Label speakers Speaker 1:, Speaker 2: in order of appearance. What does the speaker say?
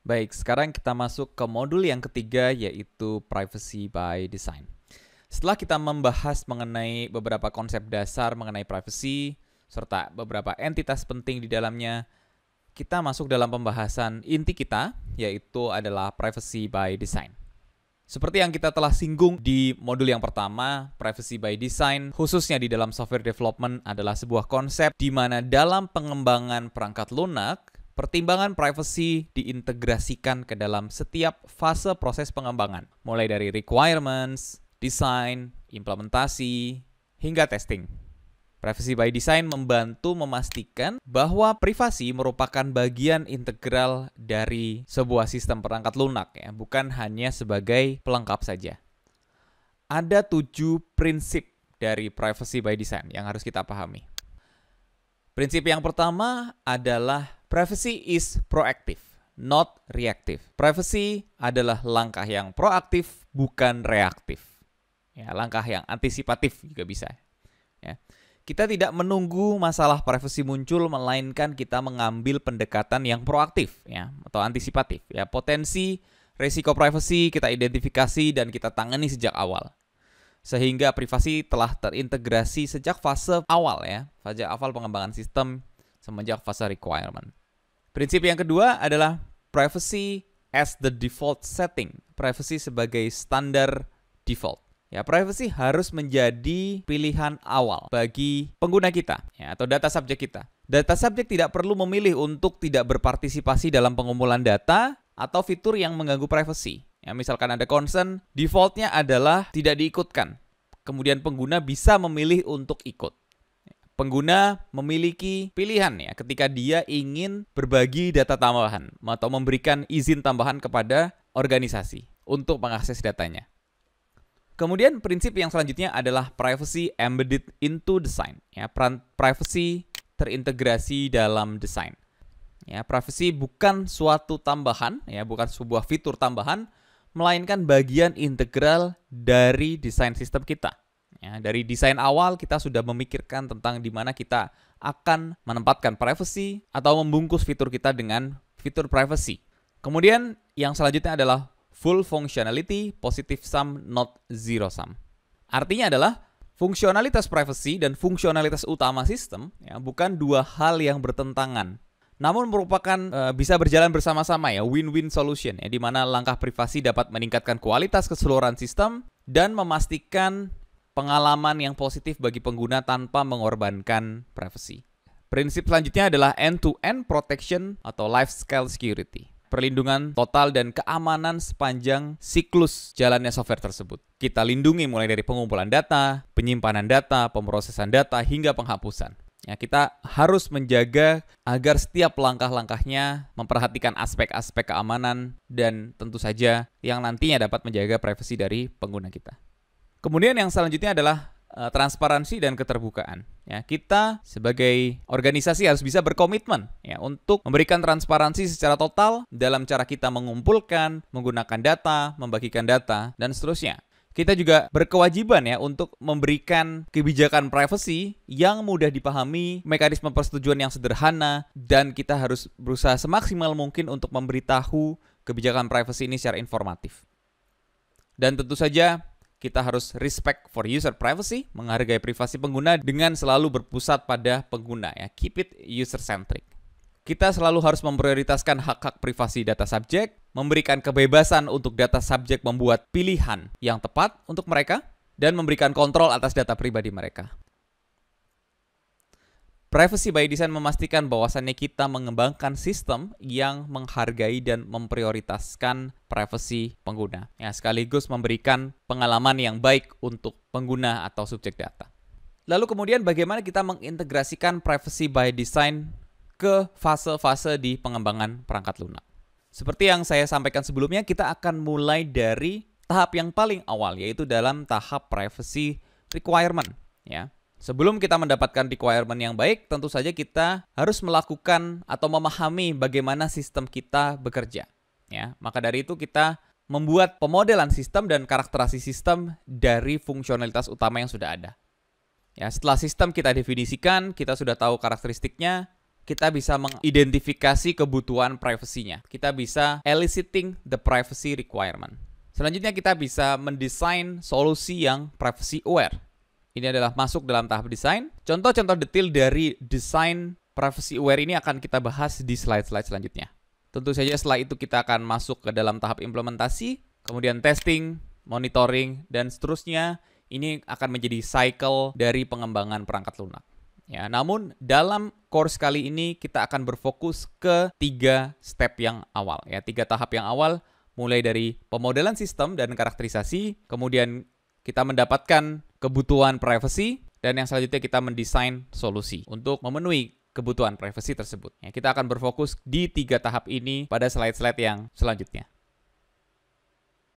Speaker 1: Baik, sekarang kita masuk ke modul yang ketiga, yaitu Privacy by Design. Setelah kita membahas mengenai beberapa konsep dasar mengenai privacy, serta beberapa entitas penting di dalamnya, kita masuk dalam pembahasan inti kita, yaitu adalah Privacy by Design. Seperti yang kita telah singgung di modul yang pertama, Privacy by Design, khususnya di dalam software development, adalah sebuah konsep di mana dalam pengembangan perangkat lunak, pertimbangan privacy diintegrasikan ke dalam setiap fase proses pengembangan, mulai dari requirements, desain, implementasi, hingga testing. Privacy by Design membantu memastikan bahwa privasi merupakan bagian integral dari sebuah sistem perangkat lunak, ya, bukan hanya sebagai pelengkap saja. Ada 7 prinsip dari Privacy by Design yang harus kita pahami. Prinsip yang pertama adalah privacy is proactive, not reactive. Privacy adalah langkah yang proaktif, bukan reaktif. Ya, langkah yang antisipatif juga bisa. Ya. Kita tidak menunggu masalah privacy muncul, melainkan kita mengambil pendekatan yang proaktif, ya, atau antisipatif. Ya, potensi risiko privacy kita identifikasi dan kita tangani sejak awal, sehingga privasi telah terintegrasi sejak fase awal, ya, fase awal pengembangan sistem semenjak fase requirement. Prinsip yang kedua adalah privacy as the default setting, privacy sebagai standar default. Ya, privacy harus menjadi pilihan awal bagi pengguna kita, ya, atau data subjek kita. Data subjek tidak perlu memilih untuk tidak berpartisipasi dalam pengumpulan data atau fitur yang mengganggu privacy. Ya, misalkan ada concern, defaultnya adalah tidak diikutkan. Kemudian pengguna bisa memilih untuk ikut. Pengguna memiliki pilihan, ya, ketika dia ingin berbagi data tambahan atau memberikan izin tambahan kepada organisasi untuk mengakses datanya. Kemudian prinsip yang selanjutnya adalah privacy embedded into design. Ya, privacy terintegrasi dalam desain. Ya, privacy bukan suatu tambahan, ya, bukan sebuah fitur tambahan, melainkan bagian integral dari desain sistem kita. Ya, dari desain awal kita sudah memikirkan tentang di mana kita akan menempatkan privacy atau membungkus fitur kita dengan fitur privacy. Kemudian yang selanjutnya adalah full functionality, positive sum, not zero sum. Artinya adalah fungsionalitas privacy dan fungsionalitas utama sistem, ya, bukan dua hal yang bertentangan, namun merupakan bisa berjalan bersama-sama, ya, win-win solution, ya, di mana langkah privasi dapat meningkatkan kualitas keseluruhan sistem dan memastikan pengalaman yang positif bagi pengguna tanpa mengorbankan privacy. Prinsip selanjutnya adalah end-to-end protection atau life cycle security. Perlindungan total dan keamanan sepanjang siklus jalannya software tersebut. Kita lindungi mulai dari pengumpulan data, penyimpanan data, pemrosesan data, hingga penghapusan. Ya, kita harus menjaga agar setiap langkah-langkahnya memperhatikan aspek-aspek keamanan dan tentu saja yang nantinya dapat menjaga privasi dari pengguna kita. Kemudian yang selanjutnya adalah transparansi dan keterbukaan. Ya, kita sebagai organisasi harus bisa berkomitmen, ya, untuk memberikan transparansi secara total dalam cara kita mengumpulkan, menggunakan data, membagikan data, dan seterusnya. Kita juga berkewajiban, ya, untuk memberikan kebijakan privacy yang mudah dipahami, mekanisme persetujuan yang sederhana, dan kita harus berusaha semaksimal mungkin untuk memberitahu kebijakan privacy ini secara informatif. Dan tentu saja kita harus respect for user privacy, menghargai privasi pengguna dengan selalu berpusat pada pengguna, ya, keep it user-centric. Kita selalu harus memprioritaskan hak-hak privasi data subjek, memberikan kebebasan untuk data subjek membuat pilihan yang tepat untuk mereka, dan memberikan kontrol atas data pribadi mereka. Privacy by Design memastikan bahwasannya kita mengembangkan sistem yang menghargai dan memprioritaskan privasi pengguna, ya, sekaligus memberikan pengalaman yang baik untuk pengguna atau subjek data. Lalu kemudian bagaimana kita mengintegrasikan Privacy by Design ke fase-fase di pengembangan perangkat lunak? Seperti yang saya sampaikan sebelumnya, kita akan mulai dari tahap yang paling awal, yaitu dalam tahap privacy requirement, ya. Sebelum kita mendapatkan requirement yang baik, tentu saja kita harus melakukan atau memahami bagaimana sistem kita bekerja. Ya, maka dari itu kita membuat pemodelan sistem dan karakteristik sistem dari fungsionalitas utama yang sudah ada. Ya, setelah sistem kita definisikan, kita sudah tahu karakteristiknya, kita bisa mengidentifikasi kebutuhan privasinya. Kita bisa eliciting the privacy requirement. Selanjutnya kita bisa mendesain solusi yang privacy aware. Ini adalah masuk dalam tahap desain. Contoh-contoh detail dari desain privacy aware ini akan kita bahas di slide-slide selanjutnya. Tentu saja setelah itu kita akan masuk ke dalam tahap implementasi, kemudian testing, monitoring, dan seterusnya. Ini akan menjadi cycle dari pengembangan perangkat lunak. Ya, namun dalam course kali ini kita akan berfokus ke 3 step yang awal. Ya, 3 tahap yang awal, mulai dari pemodelan sistem dan karakterisasi, kemudian kita mendapatkan kebutuhan privacy, dan yang selanjutnya kita mendesain solusi untuk memenuhi kebutuhan privasi tersebut. Ya, kita akan berfokus di 3 tahap ini pada slide-slide yang selanjutnya.